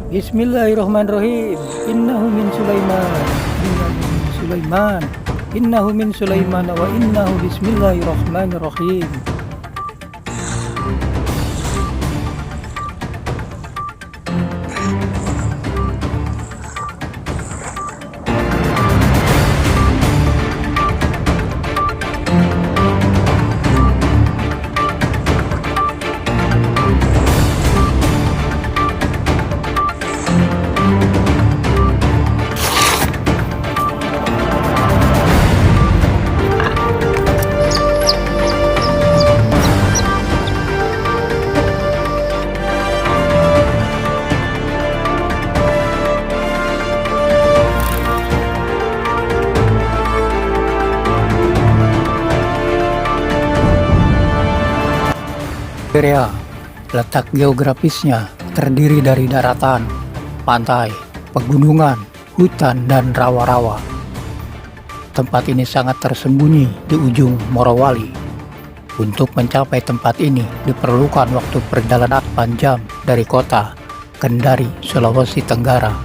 Bismillahirrahmanirrahim. Innahu min Sulaiman. Innahu min Sulaiman. Innahu min Sulaiman wa innahu bismillahirrahmanirrahim. Area letak geografisnya terdiri dari daratan, pantai, pegunungan, hutan, dan rawa-rawa. Tempat ini sangat tersembunyi di ujung Morowali. Untuk mencapai tempat ini diperlukan waktu perjalanan 8 jam dari kota Kendari, Sulawesi Tenggara.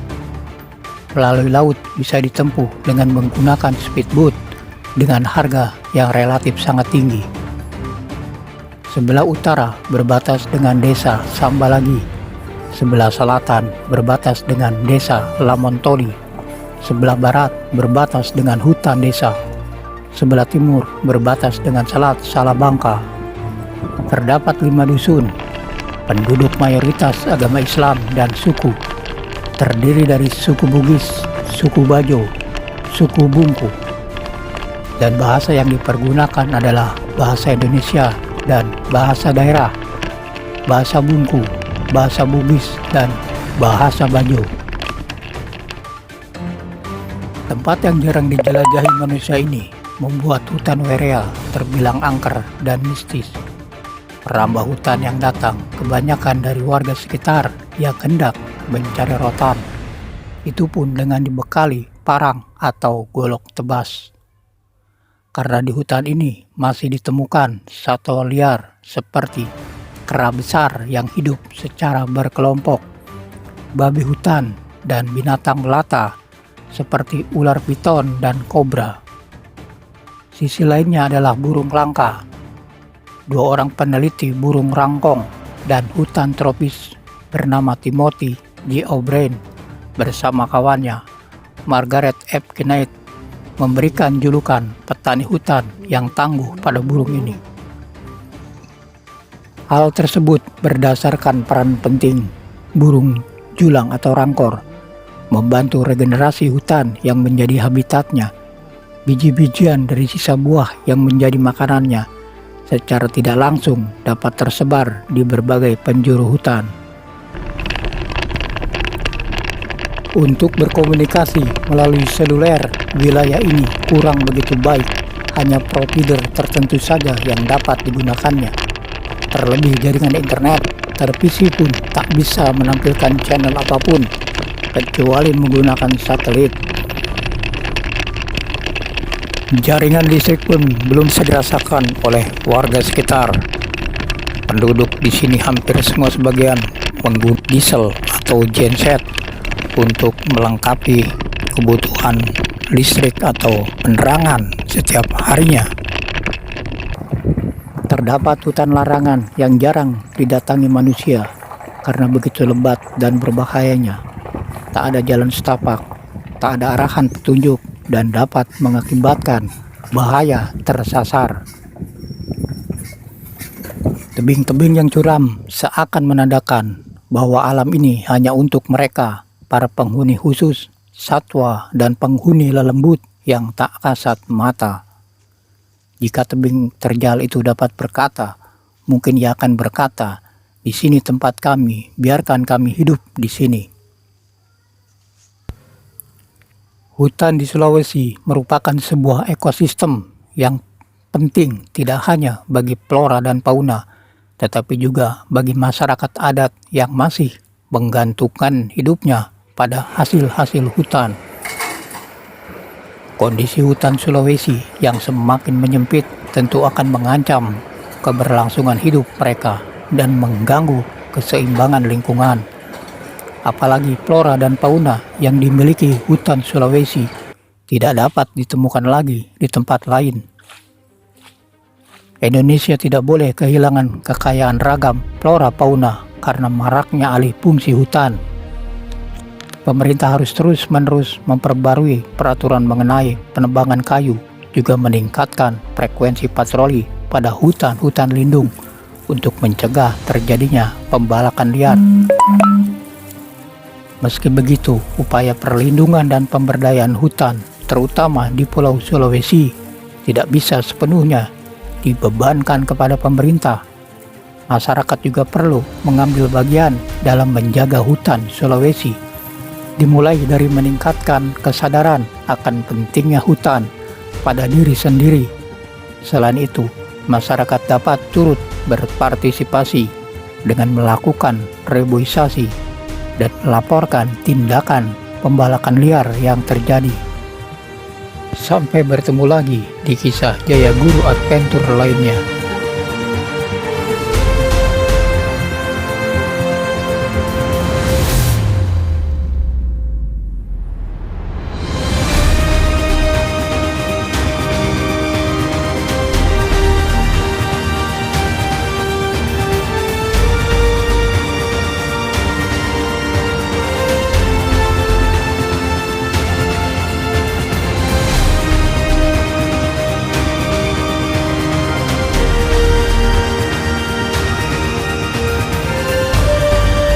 Melalui laut bisa ditempuh dengan menggunakan speedboat dengan harga yang relatif sangat tinggi. Sebelah utara berbatas dengan desa Sambalagi, sebelah selatan berbatas dengan desa Lamontoli, sebelah barat berbatas dengan hutan desa, sebelah timur berbatas dengan Selat Salabangka. Terdapat 5 dusun, penduduk mayoritas agama Islam dan suku, terdiri dari suku Bugis, suku Bajo, suku Bungku, dan bahasa yang dipergunakan adalah bahasa Indonesia dan bahasa daerah, bahasa Bungku, bahasa Bugis, dan bahasa Bajo. Tempat yang jarang dijelajahi manusia ini membuat hutan Werea terbilang angker dan mistis. Perambah hutan yang datang kebanyakan dari warga sekitar yang hendak mencari rotan, itu pun dengan dibekali parang atau golok tebas. Karena di hutan ini masih ditemukan satwa liar seperti kera besar yang hidup secara berkelompok, babi hutan, dan binatang melata seperti ular piton dan kobra. Sisi lainnya adalah burung langka. 2 orang peneliti burung rangkong dan hutan tropis bernama Timothy J. O'Brien bersama kawannya Margaret F. Knight memberikan julukan petani hutan yang tangguh pada burung ini. Hal tersebut berdasarkan peran penting burung julang atau rangkor membantu regenerasi hutan yang menjadi habitatnya. Biji-bijian dari sisa buah yang menjadi makanannya secara tidak langsung dapat tersebar di berbagai penjuru hutan. Untuk berkomunikasi melalui seluler, wilayah ini kurang begitu baik, hanya provider tertentu saja yang dapat digunakannya. Terlebih jaringan internet, televisi pun tak bisa menampilkan channel apapun, kecuali menggunakan satelit. Jaringan listrik pun belum bisa dirasakan oleh warga sekitar. Penduduk di sini hampir semua sebagian menggunakan diesel atau genset untuk melengkapi kebutuhan listrik atau penerangan setiap harinya. Terdapat hutan larangan yang jarang didatangi manusia karena begitu lebat dan berbahayanya. Tak ada jalan setapak, tak ada arahan petunjuk, dan dapat mengakibatkan bahaya tersasar. Tebing-tebing yang curam seakan menandakan bahwa alam ini hanya untuk mereka, para penghuni khusus, satwa, dan penghuni lelembut yang tak kasat mata. Jika tebing terjal itu dapat berkata, mungkin ia akan berkata, "Di sini tempat kami, biarkan kami hidup di sini." Hutan di Sulawesi merupakan sebuah ekosistem yang penting tidak hanya bagi flora dan fauna, tetapi juga bagi masyarakat adat yang masih menggantungkan hidupnya pada hasil-hasil hutan. Kondisi hutan Sulawesi yang semakin menyempit tentu akan mengancam keberlangsungan hidup mereka dan mengganggu keseimbangan lingkungan. apalagi flora dan fauna yang dimiliki hutan Sulawesi tidak dapat ditemukan lagi di tempat lain. Indonesia tidak boleh kehilangan kekayaan ragam flora fauna karena maraknya alih fungsi hutan. Pemerintah harus terus-menerus memperbarui peraturan mengenai penebangan kayu, juga meningkatkan frekuensi patroli pada hutan-hutan lindung untuk mencegah terjadinya pembalakan liar. Meski begitu, upaya perlindungan dan pemberdayaan hutan, terutama di Pulau Sulawesi, tidak bisa sepenuhnya dibebankan kepada pemerintah. Masyarakat juga perlu mengambil bagian dalam menjaga hutan Sulawesi, dimulai dari meningkatkan kesadaran akan pentingnya hutan pada diri sendiri. Selain itu, masyarakat dapat turut berpartisipasi dengan melakukan reboisasi dan melaporkan tindakan pembalakan liar yang terjadi. Sampai bertemu lagi di kisah Jaya Guru Adventure lainnya.